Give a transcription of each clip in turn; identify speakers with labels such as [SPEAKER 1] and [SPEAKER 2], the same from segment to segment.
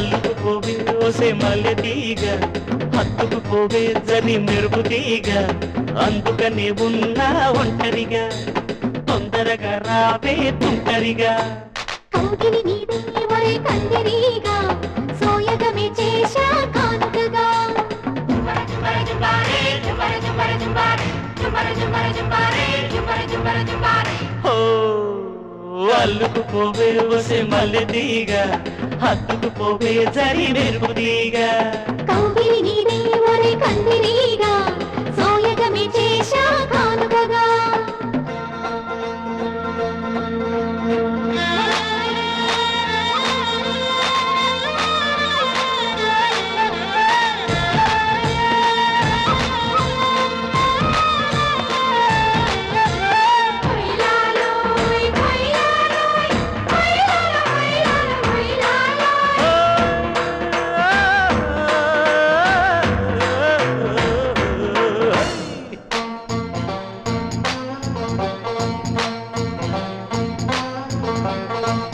[SPEAKER 1] అల్లుకుపోవే ఓసే మల్లె తీగ, హత్తుకుపోవే జరి మెరుపు తీగ, అందుకనే ఉన్నా ఒంటరిగా, తొందరగా రావే తుంటరిగా.
[SPEAKER 2] కౌగిలి నీదే ఒరే కందిరీగా, సోయగమే చేశా కానుకగా.
[SPEAKER 1] ఓ అల్లుకుపోవే ఓసే మల్లె తీగ, హత్తుకుపోవే జరి మెరుపు తీగ.
[SPEAKER 2] కౌగిలి నీదే ఒరే కందిరీగా, సోయగమే చేశా కానుకగా.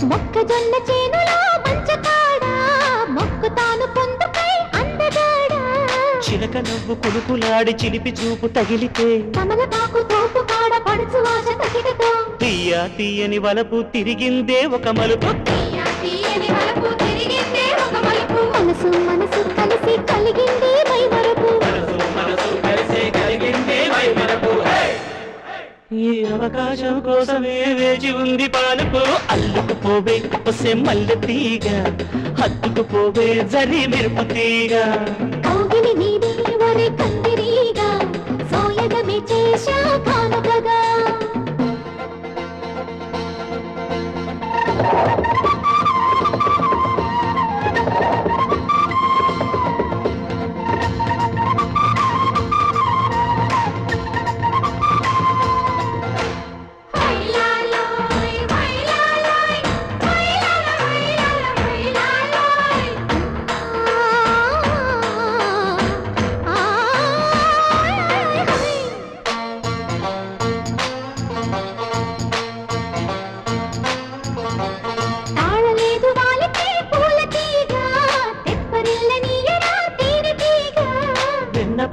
[SPEAKER 2] మొక్కజొన్న చేనులో మంచకాడా, మొక్కుతాను పొందుకై అందగాడా.
[SPEAKER 1] చిలక నవ్వు కులుకులాడి చిలిపి చూపు తగిలితే,
[SPEAKER 2] కమలపాకు తోపు కాడ పడుచు ఆశ తగిలితో.
[SPEAKER 1] తీయా తీయని వలపు తిరిగిందే ఒక మలుపు.
[SPEAKER 2] మనసు మనసు కలిసి కలిగింది మైమరపు.
[SPEAKER 1] ఈ అవకాశం కోసమే వేచి ఉంది పాలుపు. అల్లుకుపోవే ఒసే మల్లె తీగ, హత్తుకుపోవే జరి మెరుపు తీగ.
[SPEAKER 2] కౌగిలి నీదే ఒరే కందిరీగా, సోయగమే చేశా కానుకగా.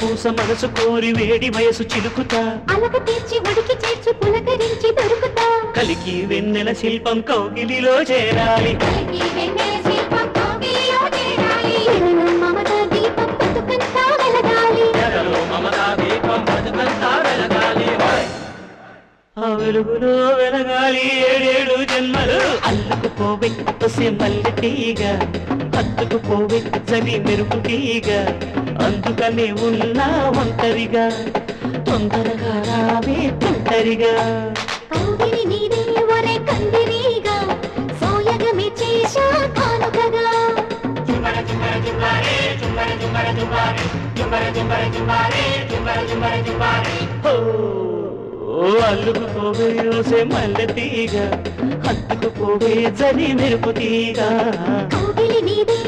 [SPEAKER 1] పూస మనసు కోరి వేడి వయసు చిలుకుతా,
[SPEAKER 2] అలక తీర్చి ఒడికి చేర్చి పులకరించి దొరుకుతా.
[SPEAKER 1] కలికి వెన్నెల శిల్పం కౌగిలిలో చేరాలి.
[SPEAKER 2] మమతా దీపం బతుకంతా వెలగాలి.
[SPEAKER 1] ఆ వెలుగులో వెలగాలి ఏడేడు జన్మలు. అల్లుకుపోవే ఒసే మల్లె తీగ, హత్తుకుపోవే జరి మెరుపు తీగ, అందుకనే ఉన్నా ఒంటరిగా, తొందరగా రావే తుంటరిగా.
[SPEAKER 2] కౌగిలి నీదే ఒరే కందిరీగా, సోయగమే చేశా కానుకగా.
[SPEAKER 1] ఓ అల్లుకుపోవే ఓసే మల్లె తీగ, హత్తుకుపోవే జరి మెరుపు తీగ.
[SPEAKER 2] కౌగిలి నీదే